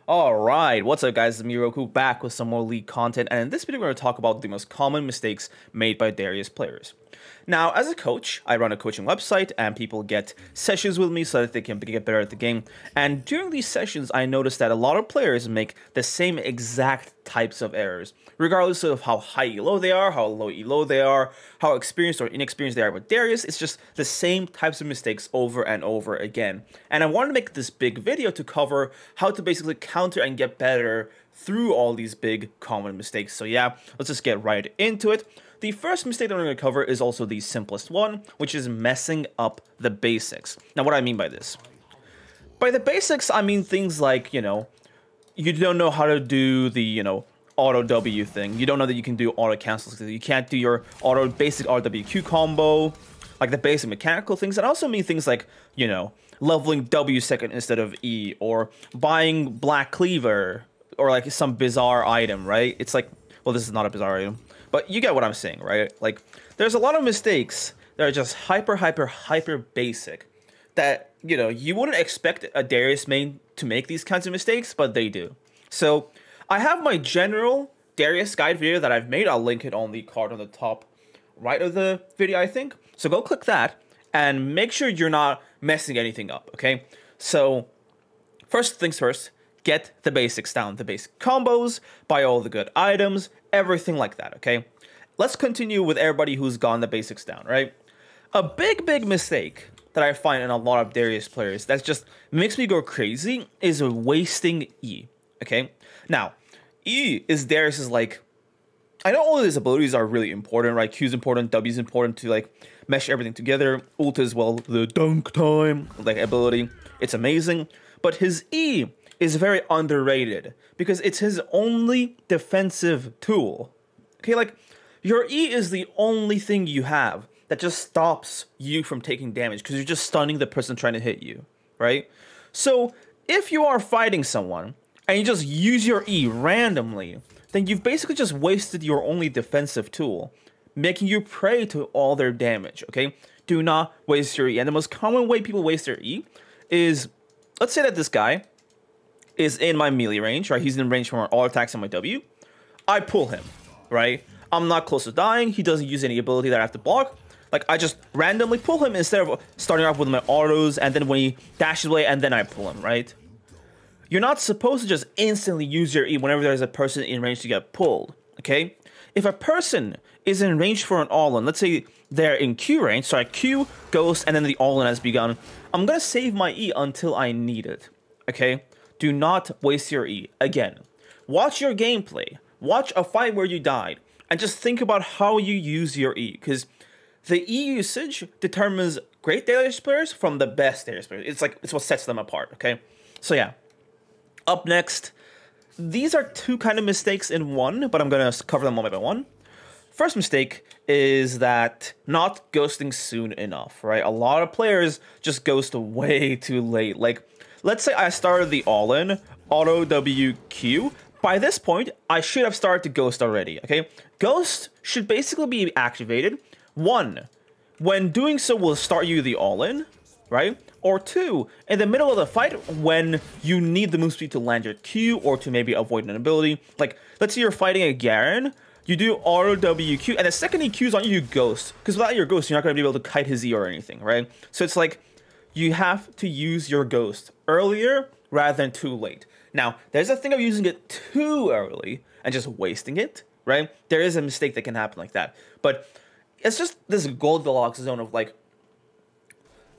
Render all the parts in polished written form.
Alright, what's up guys, it's me Rhoku back with some more League content, and in this video we're going to talk about the most common mistakes made by Darius players. Now, as a coach, I run a coaching website and people get sessions with me so that they can get better at the game, and during these sessions I noticed that a lot of players make the same exact types of errors, regardless of how high elo they are, how low elo they are, how experienced or inexperienced they are with Darius. It's just the same types of mistakes over and over again. And I wanted to make this big video to cover how to basically counter and get better through all these big common mistakes. So yeah, let's just get right into it. The first mistake that we're going to cover is also the simplest one, which is messing up the basics. Now, what do I mean by this? By the basics, I mean things like, you don't know how to do the, auto W thing. You don't know that you can do auto cancels. You can't do your basic RWQ combo, like the basic mechanical things. And I also mean things like, leveling W second instead of E, or buying black cleaver, or like some bizarre item, right? It's like, well, this is not a bizarre item, but you get what I'm saying, right? Like, there's a lot of mistakes that are just hyper basic that, you wouldn't expect a Darius main to make these kinds of mistakes, but they do. So I have my general Darius guide video that I've made. I'll link it on the card on the top right of the video, I think. So go click that and make sure you're not messing anything up, okay? So first things first, get the basics down, the basic combos, buy all the good items, everything like that, okay? Let's continue with everybody who's gotten the basics down, right? A big mistake that I find in a lot of Darius players that just makes me go crazy is wasting E, okay? Now, E is Darius's, like, I know all of his abilities are really important, right? Q is important, W is important to, like, mesh everything together. Ult as well, the dunk time, like, ability. It's amazing. But his E is very underrated because it's his only defensive tool. Okay, like, your E is the only thing you have that just stops you from taking damage because you're just stunning the person trying to hit you, right? So, if you are fighting someone and you just use your E randomly, then you've basically just wasted your only defensive tool, making you prey to all their damage, okay? Do not waste your E. And the most common way people waste their E is, let's say that this guy is in my melee range, right? He's in range from all attacks on my W. I pull him, right? I'm not close to dying. He doesn't use any ability that I have to block. Like, I just randomly pull him instead of starting off with my autos, and then when he dashes away, and then I pull him, right? You're not supposed to just instantly use your E whenever there's a person in range to get pulled, okay? If a person is in range for an all-in, let's say they're in Q range, so I Q, Ghost, and then the all-in has begun, I'm gonna save my E until I need it, okay? Do not waste your E. Again, watch your gameplay, watch a fight where you died, and just think about how you use your E, because the E usage determines great Darius players from the best Darius players. It's what sets them apart, okay? So yeah. Up next, these are two kind of mistakes in one, but I'm going to cover them one by one. First mistake is that not ghosting soon enough, right? A lot of players just ghost way too late. Like, let's say I started the all-in, auto WQ. By this point, I should have started to ghost already, okay? Ghost should basically be activated. One, when doing so will start you the all-in, right? Or two, in the middle of the fight when you need the move speed to land your Q or to maybe avoid an ability. Like, let's say you're fighting a Garen, you do auto WQ, and the second he Qs on you, you ghost. Because without your ghost, you're not going to be able to kite his E or anything, right? So it's like, you have to use your ghost earlier rather than too late. Now, there's a thing of using it too early and just wasting it, right? There is a mistake that can happen like that. But it's just this Goldilocks zone of, like,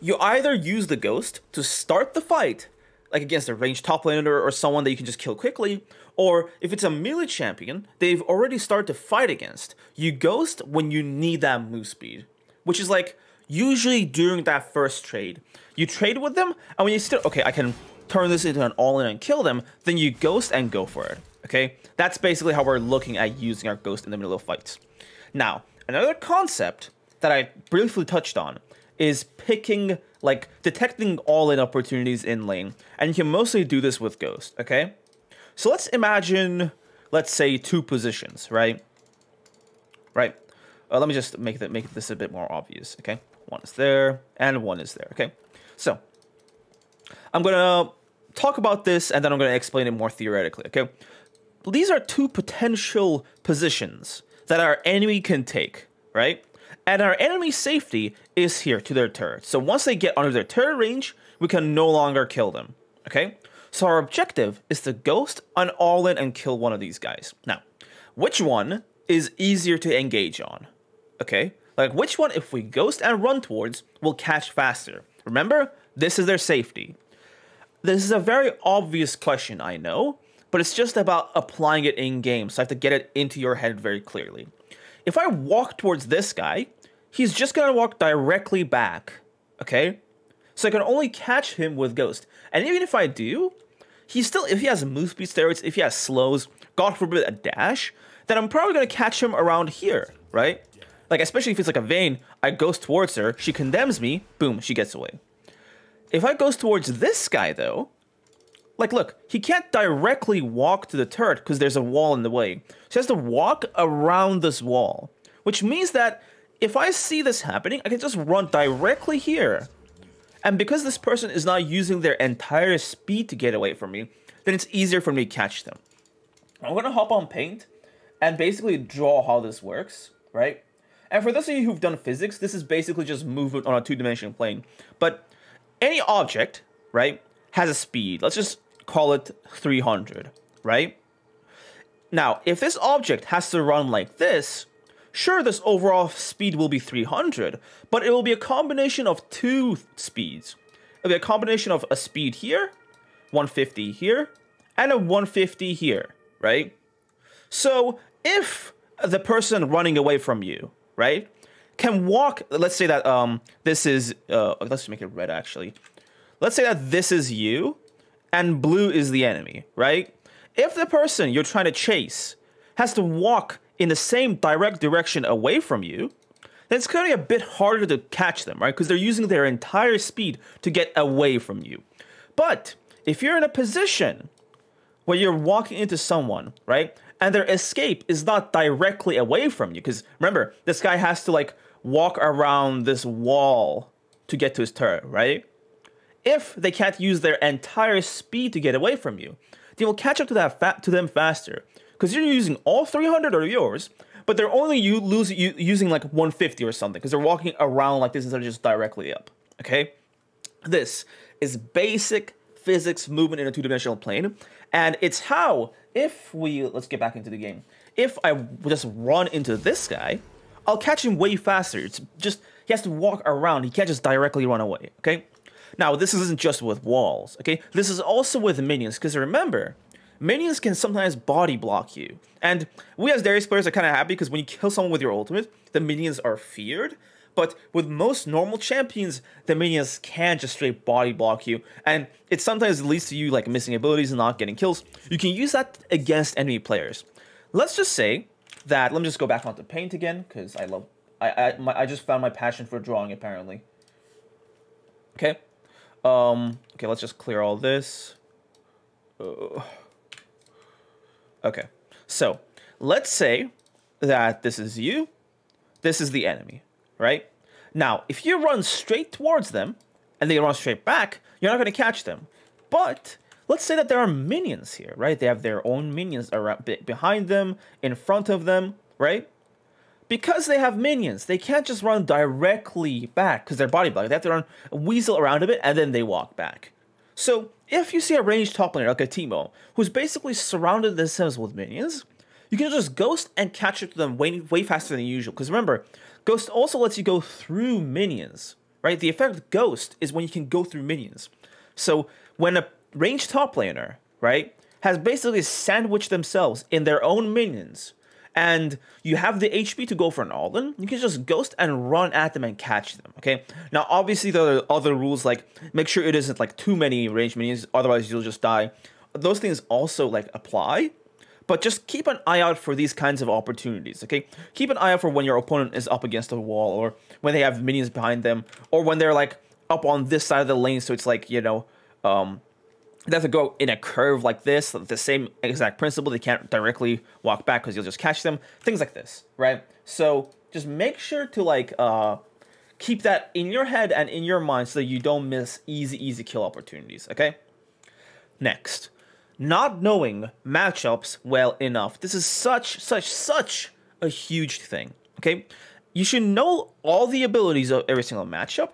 you either use the ghost to start the fight, like against a ranged top laner or someone that you can just kill quickly, or if it's a melee champion they've already started to fight against, you ghost when you need that move speed, which is like usually during that first trade. You trade with them, and when you still, okay, I can turn this into an all-in and kill them, then you ghost and go for it, okay? That's basically how we're looking at using our ghost in the middle of fights. Now, another concept that I briefly touched on is picking, like, detecting all-in opportunities in lane. And you can mostly do this with Ghost, okay? So let's imagine, let's say, two positions, right? Right. Let me just make this a bit more obvious, okay? One is there, and one is there, okay? So, I'm gonna talk about this, and then I'm going to explain it more theoretically, okay? These are two potential positions that our enemy can take, right? And our enemy's safety is here to their turret. So once they get under their turret range, we can no longer kill them, okay? So our objective is to ghost an all-in and kill one of these guys. Now, which one is easier to engage on, okay? Like, which one, if we ghost and run towards, will catch faster? Remember, this is their safety. This is a very obvious question, I know, but it's just about applying it in-game, so I have to get it into your head very clearly. If I walk towards this guy, he's just going to walk directly back, okay? So I can only catch him with Ghost. And even if I do, he's still, if he has move speed steroids, if he has slows, God forbid a dash, then I'm probably going to catch him around here, right? Like, especially if it's like a Vayne, I ghost towards her, she condemns me, boom, she gets away. If I ghost towards this guy, though, like, look, he can't directly walk to the turret because there's a wall in the way. So he has to walk around this wall, which means that if I see this happening, I can just run directly here. And because this person is not using their entire speed to get away from me, then it's easier for me to catch them. I'm going to hop on Paint and basically draw how this works, right? And for those of you who've done physics, this is basically just movement on a two-dimensional plane. But any object, right, has a speed. Let's just call it 300, right? Now, if this object has to run like this, sure, this overall speed will be 300, but it will be a combination of two speeds. It'll be a combination of a speed here, 150 here, and a 150 here, right? So if the person running away from you, right, can walk, let's say that this is, let's make it red actually. Let's say that this is you, and blue is the enemy, right? If the person you're trying to chase has to walk in the same direct direction away from you, then it's going to be a bit harder to catch them, right? Because they're using their entire speed to get away from you. But if you're in a position where you're walking into someone, right, and their escape is not directly away from you, because remember, this guy has to like walk around this wall to get to his turret, right? If they can't use their entire speed to get away from you, they will catch up to them faster. Because you're using all 300 of yours, but they're only using like 150 or something, because they're walking around like this instead of just directly up, okay? This is basic physics movement in a two-dimensional plane, and it's how, if we, let's get back into the game, if I just run into this guy, I'll catch him way faster. It's just, he has to walk around, he can't just directly run away, okay? Now, this isn't just with walls, okay? This is also with minions, because remember, minions can sometimes body block you. And we as Darius players are kind of happy because when you kill someone with your ultimate, the minions are feared. But with most normal champions, the minions can just straight body block you. And it sometimes leads to you like missing abilities and not getting kills. You can use that against enemy players. Let's just say that, let me just go back onto Paint again, because I just found my passion for drawing apparently. Okay. Okay, let's just clear all this. Okay, so let's say that this is you, this is the enemy, right? Now, if you run straight towards them and they run straight back, you're not going to catch them. But let's say that there are minions here, right? They have their own minions around, behind them, in front of them, right? Because they have minions, they can't just run directly back because they're body blocked. They have to run weasel around a bit and then they walk back. So if you see a ranged top laner like a Teemo, who's basically surrounded themselves with minions, you can just ghost and catch up to them way faster than usual. Because remember, ghost also lets you go through minions, right? The effect of ghost is when you can go through minions. So when a ranged top laner, right, has basically sandwiched themselves in their own minions, and you have the HP to go for an all-in, you can just ghost and run at them and catch them, okay? Now, obviously, there are other rules, like, make sure it isn't, like, too many ranged minions, otherwise you'll just die. Those things also, like, apply, but just keep an eye out for these kinds of opportunities, okay? Keep an eye out for when your opponent is up against a wall, or when they have minions behind them, or when they're, like, up on this side of the lane, so it's, like, you know, they have to go in a curve like this, the same exact principle. They can't directly walk back because you'll just catch them. Things like this, right? So just make sure to like keep that in your head and in your mind so that you don't miss easy kill opportunities, okay? Next, not knowing matchups well enough. This is such a huge thing, okay? You should know all the abilities of every single matchup,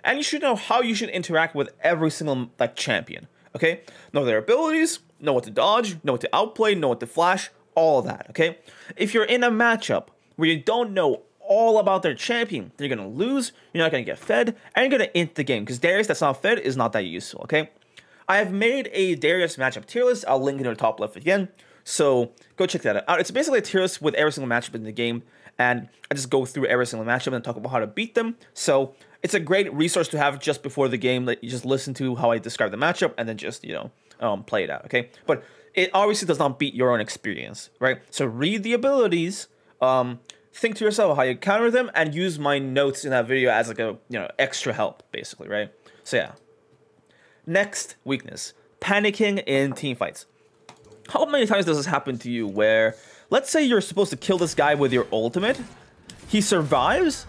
and you should know how you should interact with every single champion, okay? Know their abilities, know what to dodge, know what to outplay, know what to flash, all of that, okay? If you're in a matchup where you don't know all about their champion, you're gonna lose, you're not gonna get fed, and you're gonna int the game, because Darius that's not fed is not that useful, okay? I have made a Darius matchup tier list. I'll link it in the top left again, so go check that out. It's basically a tier list with every single matchup in the game, and I just go through every single matchup and talk about how to beat them. So it's a great resource to have just before the game, that you just listen to how I describe the matchup and then just, play it out, okay? But it obviously does not beat your own experience, right? So read the abilities, think to yourself how you counter them, and use my notes in that video as like a, extra help, basically, right? So yeah. Next weakness, panicking in team fights. How many times does this happen to you where, let's say you're supposed to kill this guy with your ultimate, he survives,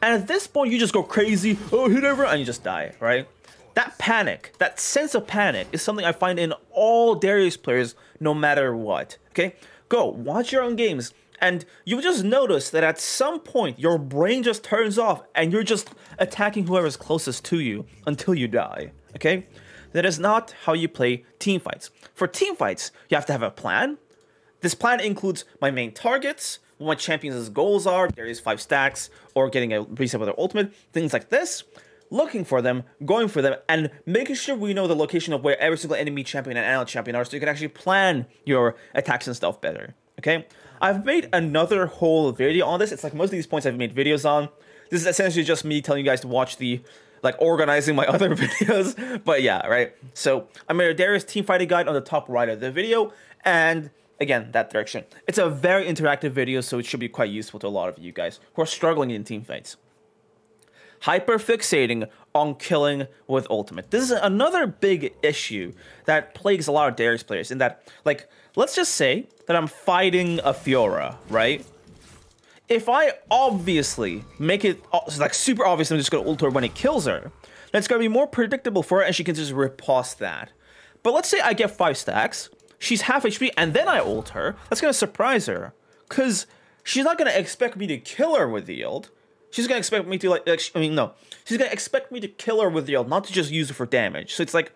and at this point you just go crazy, oh, hit everyone, and you just die, right? That panic, that sense of panic is something I find in all Darius players no matter what, okay? Go, watch your own games, and you'll just notice that at some point your brain just turns off and you're just attacking whoever's closest to you until you die, okay? That is not how you play team fights. For team fights, you have to have a plan. This plan includes my main targets, what my champions' goals are, Darius 5 stacks, or getting a reset with their ultimate, things like this. Looking for them, going for them, and making sure we know the location of where every single enemy champion and ally champion are, so you can actually plan your attacks and stuff better, okay? I've made another whole video on this. It's like most of these points I've made videos on. This is essentially just me telling you guys to watch the, organizing my other videos. But yeah, right? So I made a Darius team fighting guide on the top right of the video, and again, that direction. It's a very interactive video, so it should be quite useful to a lot of you guys who are struggling in team fights. Hyper-fixating on killing with ultimate. This is another big issue that plagues a lot of Darius players, in that, let's just say that I'm fighting a Fiora, right? If I obviously make it, super obvious I'm just gonna ult her when he kills her, then it's gonna be more predictable for her and she can just riposte that. But let's say I get 5 stacks, she's half HP, and then I ult her, that's gonna surprise her. Because she's not gonna expect me to kill her with the ult. She's gonna expect me to she's gonna expect me to kill her with the ult, not to just use it for damage. So it's like,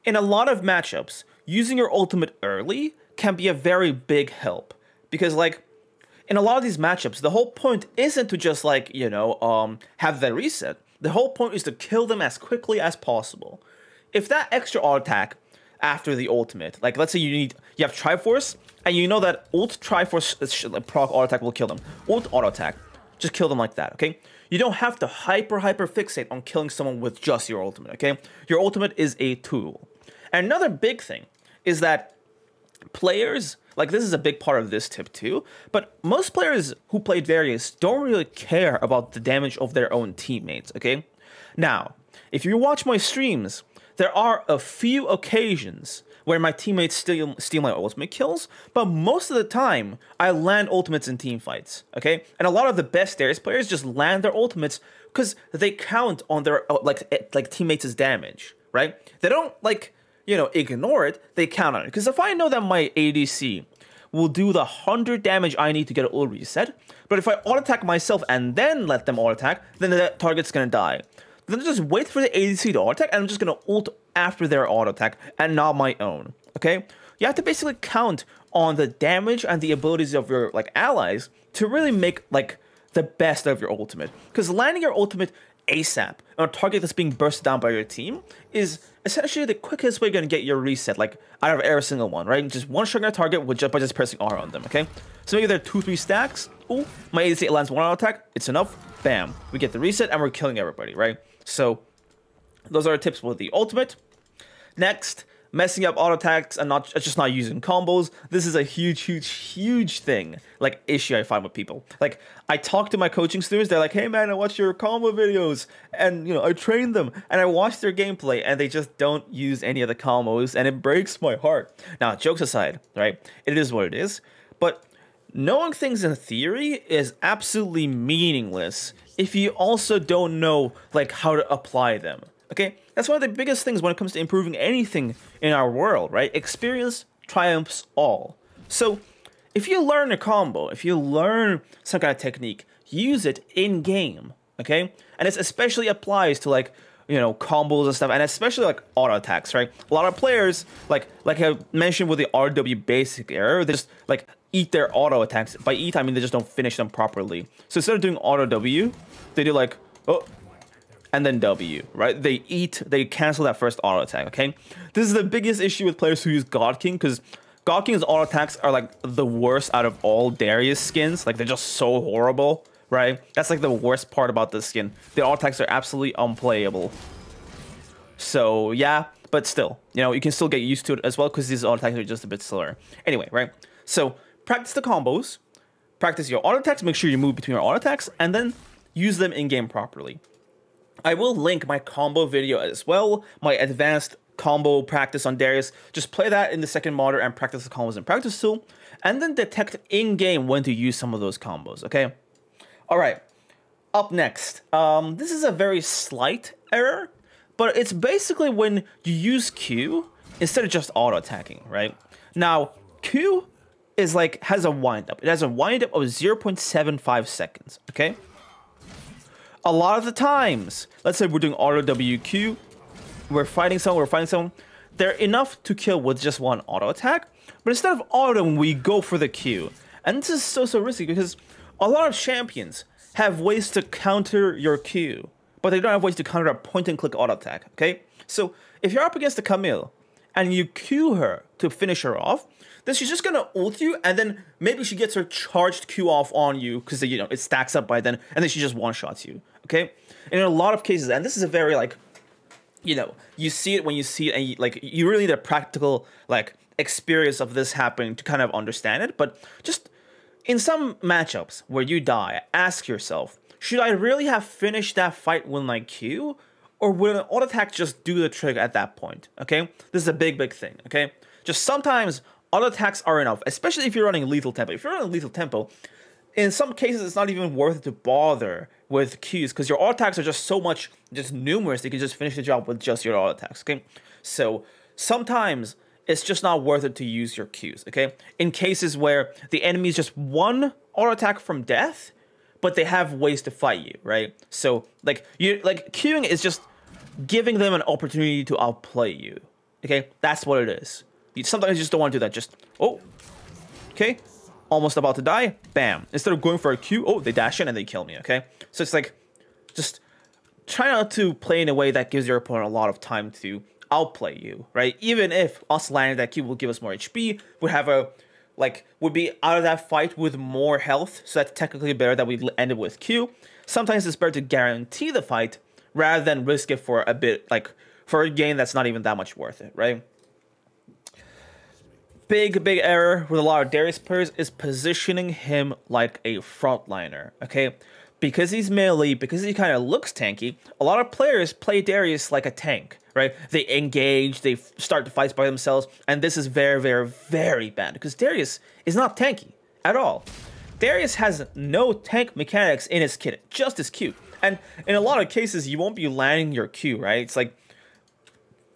in a lot of matchups, using your ultimate early can be a very big help. Because in a lot of these matchups, the whole point isn't to just have the reset. The whole point is to kill them as quickly as possible. If that extra auto attack after the ultimate, let's say you have Triforce, and you know that ult Triforce proc auto attack will kill them. Ult auto attack. Just kill them like that, okay? You don't have to hyper fixate on killing someone with just your ultimate, okay? Your ultimate is a tool. And another big thing is that players, this is a big part of this tip too, but most players who play Darius don't really care about the damage of their own teammates, okay? Now, if you watch my streams, there are a few occasions where my teammates steal my ultimate kills, but most of the time, I land ultimates in team fights, okay? And a lot of the best Darius players just land their ultimates because they count on their, teammates' damage, right? They don't, ignore it, they count on it. Because if I know that my ADC will do the 100 damage I need to get an ult reset, but if I auto-attack myself and then let them auto-attack, then the target's gonna die. Then just wait for the ADC to auto-attack, and I'm just gonna ult after their auto-attack, and not my own, okay? You have to basically count on the damage and the abilities of your, allies to really make, the best of your ultimate. Because landing your ultimate ASAP on a target that's being burst down by your team is essentially the quickest way you're gonna get your reset, out of every single one, right? Just one-shotting a target by just pressing R on them, okay? So maybe they're 2-3 stacks. Ooh, my ADC lands one auto attack. It's enough. Bam. We get the reset and we're killing everybody, right? So those are our tips with the ultimate. Next, messing up auto attacks and just not using combos. This is a huge thing, issue I find with people. I talk to my coaching students, they're like, hey man, I watch your combo videos, and I train them, and I watch their gameplay, and they just don't use any of the combos, and it breaks my heart. Now, jokes aside, right, it is what it is, but knowing things in theory is absolutely meaningless if you also don't know, how to apply them, Okay, that's one of the biggest things when it comes to improving anything in our world, right? Experience triumphs all. So if you learn a combo, if you learn some kind of technique, use it in game, okay? And this especially applies to like, you know, combos and stuff, and especially like auto attacks, right? A lot of players, like I mentioned with the RW basic error, they just like eat their auto attacks. By eat, I mean they just don't finish them properly. So instead of doing auto W, they do like, oh, and then W, right? They cancel that first auto attack, okay? This is the biggest issue with players who use God King, because God King's auto attacks are like the worst out of all Darius skins. Like they're just so horrible, right? That's like the worst part about this skin. The auto attacks are absolutely unplayable. So yeah, but still, you know, you can still get used to it as well because these auto attacks are just a bit slower. Anyway, right? So practice the combos, practice your auto attacks, make sure you move between your auto attacks, and then use them in game properly. I will link my combo video as well, my advanced combo practice on Darius. Just play that in the second monitor and practice the combos in practice tool, and then detect in-game when to use some of those combos, okay? All right, up next. This is a very slight error, but it's basically when you use Q instead of just auto-attacking, right? Now, Q is like, has a wind-up. It has a wind-up of 0.75 seconds, okay? A lot of the times, let's say we're doing auto WQ, we're fighting someone, they're enough to kill with just one auto attack, but instead of auto, we go for the Q. And this is so risky because a lot of champions have ways to counter your Q, but they don't have ways to counter a point and click auto attack, okay? So if you're up against the Camille and you Q her to finish her off, then she's just gonna ult you, and then maybe she gets her charged Q off on you because, you know, it stacks up by then, and then she just one-shots you, okay? And in a lot of cases, and this is a very, like, you know, you see it when you see it, and you really need a practical, like, experience of this happening to kind of understand it, but just in some matchups where you die, ask yourself, should I really have finished that fight with my Q, or would an auto attack just do the trick at that point, okay? This is a big thing, okay? Just sometimes auto attacks are enough, especially if you're running lethal tempo. If you're running lethal tempo, in some cases it's not even worth it to bother with Qs because your auto attacks are just so much, just numerous, you can just finish the job with just your auto attacks, okay? So sometimes it's just not worth it to use your Qs, okay? In cases where the enemy is just one auto attack from death, but they have ways to fight you, right? So like Qing is just giving them an opportunity to outplay you, okay? That's what it is. Sometimes you just don't want to do that. Just, oh, okay, almost about to die, bam. Instead of going for a Q, oh, they dash in and they kill me, okay? So it's like, just try not to play in a way that gives your opponent a lot of time to outplay you, right? Even if us landing that Q will give us more HP, would have a, like, would be out of that fight with more health, so that's technically better that we ended with Q. Sometimes it's better to guarantee the fight rather than risk it for a bit, like, for a game that's not even that much worth it, right? Big error with a lot of Darius players is positioning him like a frontliner, okay? Because he's melee, because he kind of looks tanky, a lot of players play Darius like a tank, right? They engage, they start the fights by themselves, and this is very bad because Darius is not tanky at all. Darius has no tank mechanics in his kit, just his Q. And in a lot of cases, you won't be landing your Q, right? It's like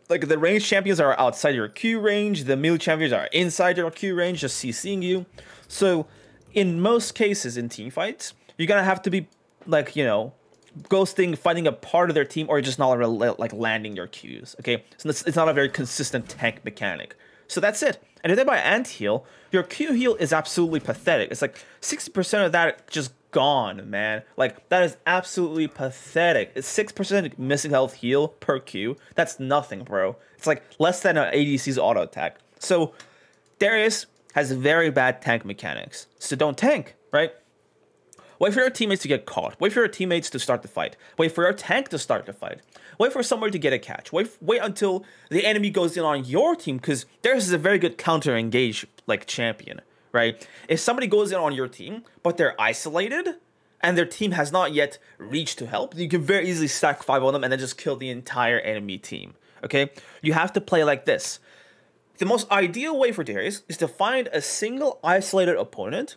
the ranged champions are outside your Q range, the melee champions are inside your Q range, just CCing you. So in most cases in team fights, you're gonna have to be, like, you know, ghosting, fighting a part of their team, or just not like landing your Qs, okay? So it's not a very consistent tank mechanic. So that's it. And if they buy anti-heal, your Q heal is absolutely pathetic. It's like 60% of that just gone, man. Like, that is absolutely pathetic. It's 6% missing health heal per Q. That's nothing, bro. It's like less than an ADC's auto attack. So Darius has very bad tank mechanics. So don't tank, right? Wait for your teammates to get caught. Wait for your teammates to start the fight. Wait for your tank to start the fight. Wait for somebody to get a catch. Wait until the enemy goes in on your team, because Darius is a very good counter-engage, like, champion, right? If somebody goes in on your team, but they're isolated, and their team has not yet reached to help, you can very easily stack 5 on them and then just kill the entire enemy team, okay? You have to play like this. The most ideal way for Darius is to find a single isolated opponent,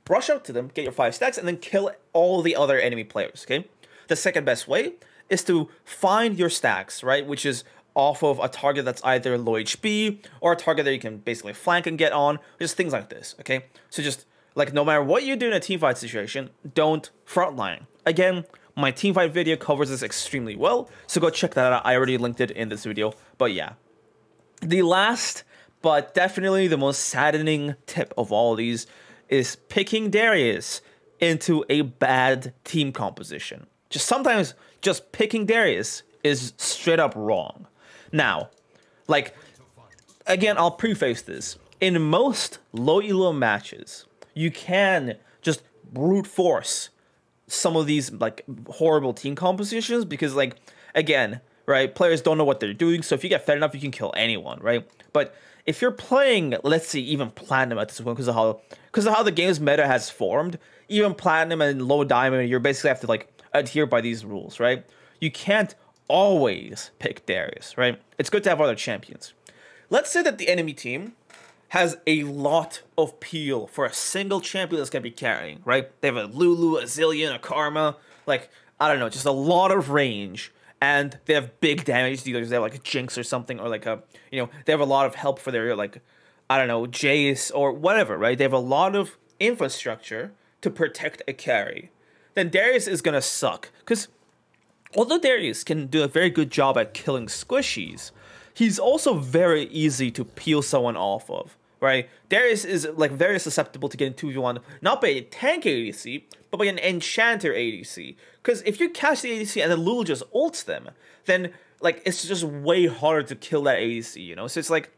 rush up to them, get your 5 stacks, and then kill all the other enemy players, okay? The second best way is to find your stacks, right? Which is off of a target that's either low HP or a target that you can basically flank and get on, just things like this, okay? So just, like, no matter what you do in a teamfight situation, don't frontline. Again, my teamfight video covers this extremely well, so go check that out. I already linked it in this video, but yeah. The last, but definitely the most saddening tip of all of these is picking Darius into a bad team composition. Sometimes just picking Darius is straight up wrong. Now, like, again, I'll preface this. In most low elo matches, you can just brute force some of these, like, horrible team compositions because, like, again, right, players don't know what they're doing, so if you get fed enough, you can kill anyone, right? But if you're playing, let's say, even Platinum at this point, because of how the game's meta has formed, even Platinum and low Diamond, you basically have to, like, adhere by these rules, right? You can't always pick Darius, right? It's good to have other champions. Let's say that the enemy team has a lot of peel for a single champion that's going to be carrying, right? They have a Lulu, a Zillion, a Karma, like, I don't know, just a lot of range, and they have big damage dealers. They have, like, a Jinx or something, or, like, a, you know, they have a lot of help for their, like, I don't know, Jace or whatever, right? They have a lot of infrastructure to protect a carry. Then Darius is going to suck, because although Darius can do a very good job at killing squishies, he's also very easy to peel someone off of, right? Darius is, like, very susceptible to getting 2v1, not by a tank ADC, but by an enchanter ADC. Because if you catch the ADC and then Lulu just ults them, then, like, it's just way harder to kill that ADC, you know? So it's like,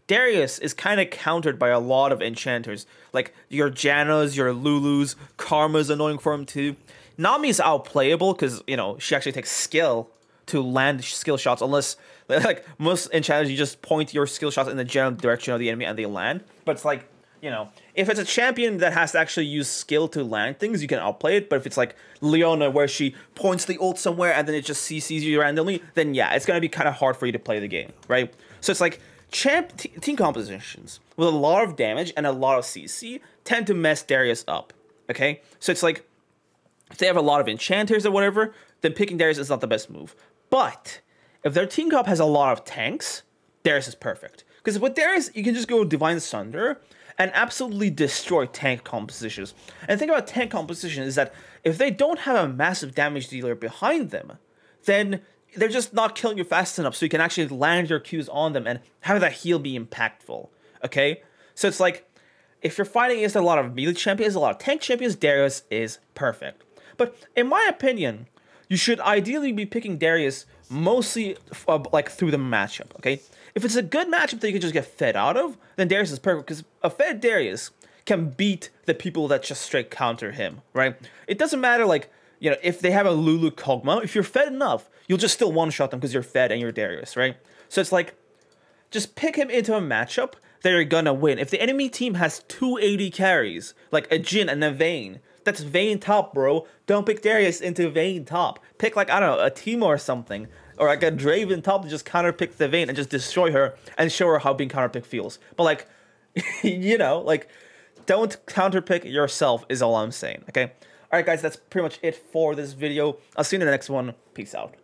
Darius is kind of countered by a lot of enchanters. Like, your Jannas, your Lulus, Karma's annoying for him too. Nami's outplayable because, you know, she actually takes skill to land skill shots, unless, like, most enchanters, you just point your skill shots in the general direction of the enemy and they land. But it's like, you know, if it's a champion that has to actually use skill to land things, you can outplay it. But if it's like Leona, where she points the ult somewhere and then it just CCs you randomly, then yeah, it's going to be kind of hard for you to play the game, right? So it's like, team compositions with a lot of damage and a lot of CC tend to mess Darius up, okay? So it's like, if they have a lot of enchanters or whatever, then picking Darius is not the best move. But if their team comp has a lot of tanks, Darius is perfect. Because with Darius, you can just go Divine Sunder and absolutely destroy tank compositions. And the thing about tank composition is that if they don't have a massive damage dealer behind them, then they're just not killing you fast enough so you can actually land your Qs on them and have that heal be impactful, okay? So it's like, if you're fighting against a lot of melee champions, a lot of tank champions, Darius is perfect. But in my opinion, you should ideally be picking Darius mostly like through the matchup, okay? If it's a good matchup that you can just get fed out of, then Darius is perfect, because a fed Darius can beat the people that just straight counter him, right? It doesn't matter, like, you know, if they have a Lulu Kog'Maw, if you're fed enough, you'll just still one-shot them because you're fed and you're Darius, right? So it's like, just pick him into a matchup that you're gonna win. If the enemy team has 2 AD carries, like a Jhin and a Vayne, that's Vayne top, bro. Don't pick Darius into Vayne top. Pick, like, I don't know, a Teemo or something, or like a Draven top to just counterpick the Vayne and just destroy her and show her how being counterpick feels. But, like, you know, like, don't counterpick yourself is all I'm saying, okay? Alright guys, that's pretty much it for this video. I'll see you in the next one. Peace out.